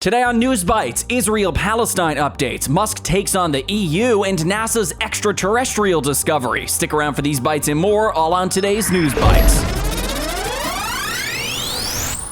Today on Newsbytes, Israel-Palestine updates, Musk takes on the EU, and NASA's extraterrestrial discovery. Stick around for these bites and more, all on today's Newsbytes.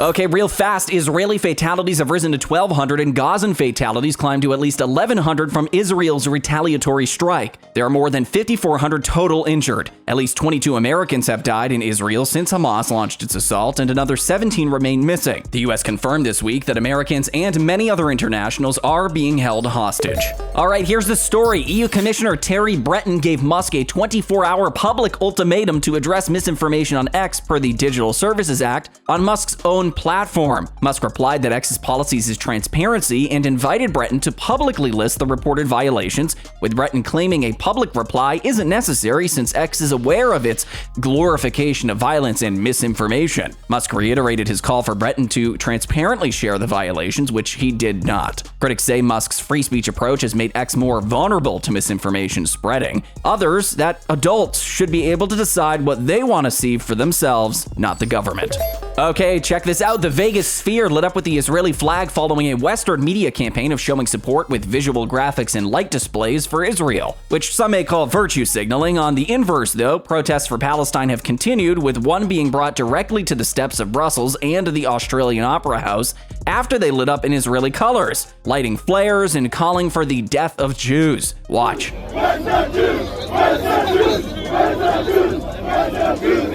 Okay, real fast, Israeli fatalities have risen to 1,200 and Gazan fatalities climbed to at least 1,100 from Israel's retaliatory strike. There are more than 5,400 total injured. At least 22 Americans have died in Israel since Hamas launched its assault, and another 17 remain missing. The U.S. confirmed this week that Americans and many other internationals are being held hostage. All right, here's the story. EU Commissioner Terry Breton gave Musk a 24-hour public ultimatum to address misinformation on X per the Digital Services Act on Musk's own platform. Musk replied that X's policies is transparency and invited Breton to publicly list the reported violations, with Breton claiming a public reply isn't necessary since X is aware of its glorification of violence and misinformation. Musk reiterated his call for Breton to transparently share the violations, which he did not. Critics say Musk's free speech approach has made X more vulnerable to misinformation spreading. Others, that adults should be able to decide what they want to see for themselves, not the government. Okay, check this out. The Vegas Sphere lit up with the Israeli flag following a Western media campaign of showing support with visual graphics and light displays for Israel, which some may call virtue signaling. On the inverse, though, protests for Palestine have continued, with one being brought directly to the steps of Brussels and the Australian Opera House after they lit up in Israeli colors, lighting flares and calling for the death of Jews. Watch. Where's the Jews? Where's the Jews? Where's the Jews? Where's the Jews?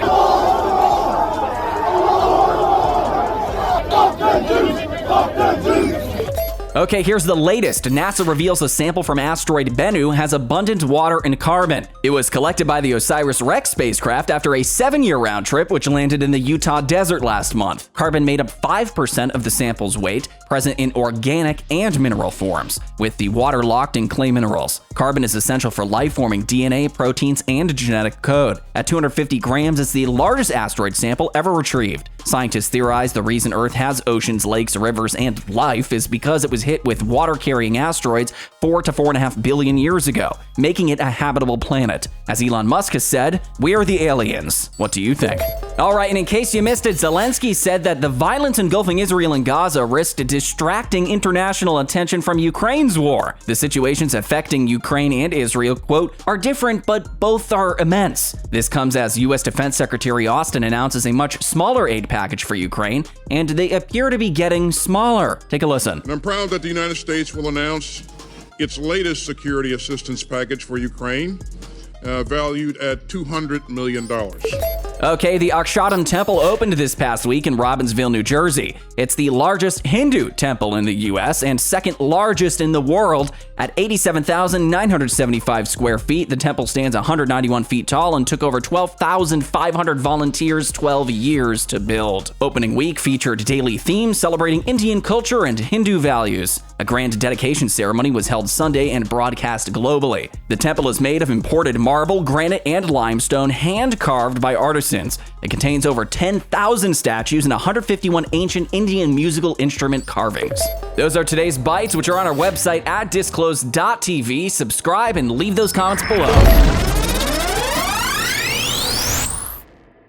Okay, here's the latest. NASA reveals a sample from asteroid Bennu has abundant water and carbon. It was collected by the OSIRIS-REx spacecraft after a 7-year round trip, which landed in the Utah desert last month. Carbon made up 5% of the sample's weight, present in organic and mineral forms, with the water locked in clay minerals. Carbon is essential for life-forming DNA, proteins, and genetic code. At 250 grams, it's the largest asteroid sample ever retrieved. Scientists theorize the reason Earth has oceans, lakes, rivers, and life is because it was hit with water-carrying asteroids 4 to 4.5 billion years ago, making it a habitable planet. As Elon Musk has said, we are the aliens. What do you think? All right, and in case you missed it, Zelensky said that the violence engulfing Israel and Gaza risked distracting international attention from Ukraine's war. The situations affecting Ukraine and Israel, quote, are different, but both are immense. This comes as U.S. Defense Secretary Austin announces a much smaller aid package for Ukraine, and they appear to be getting smaller. Take a listen. And I'm proud that the United States will announce its latest security assistance package for Ukraine, valued at $200 million. Okay, the Akshardham temple opened this past week in Robbinsville, New Jersey. It's the largest Hindu temple in the U.S. and second largest in the world. At 87,975 square feet, the temple stands 191 feet tall and took over 12,500 volunteers 12 years to build. Opening week featured daily themes celebrating Indian culture and Hindu values. A grand dedication ceremony was held Sunday and broadcast globally. The temple is made of imported marble, granite, and limestone, hand-carved by artisans. It contains over 10,000 statues and 151 ancient Indian musical instrument carvings. Those are today's bites, which are on our website at Disclose.tv. Subscribe and leave those comments below.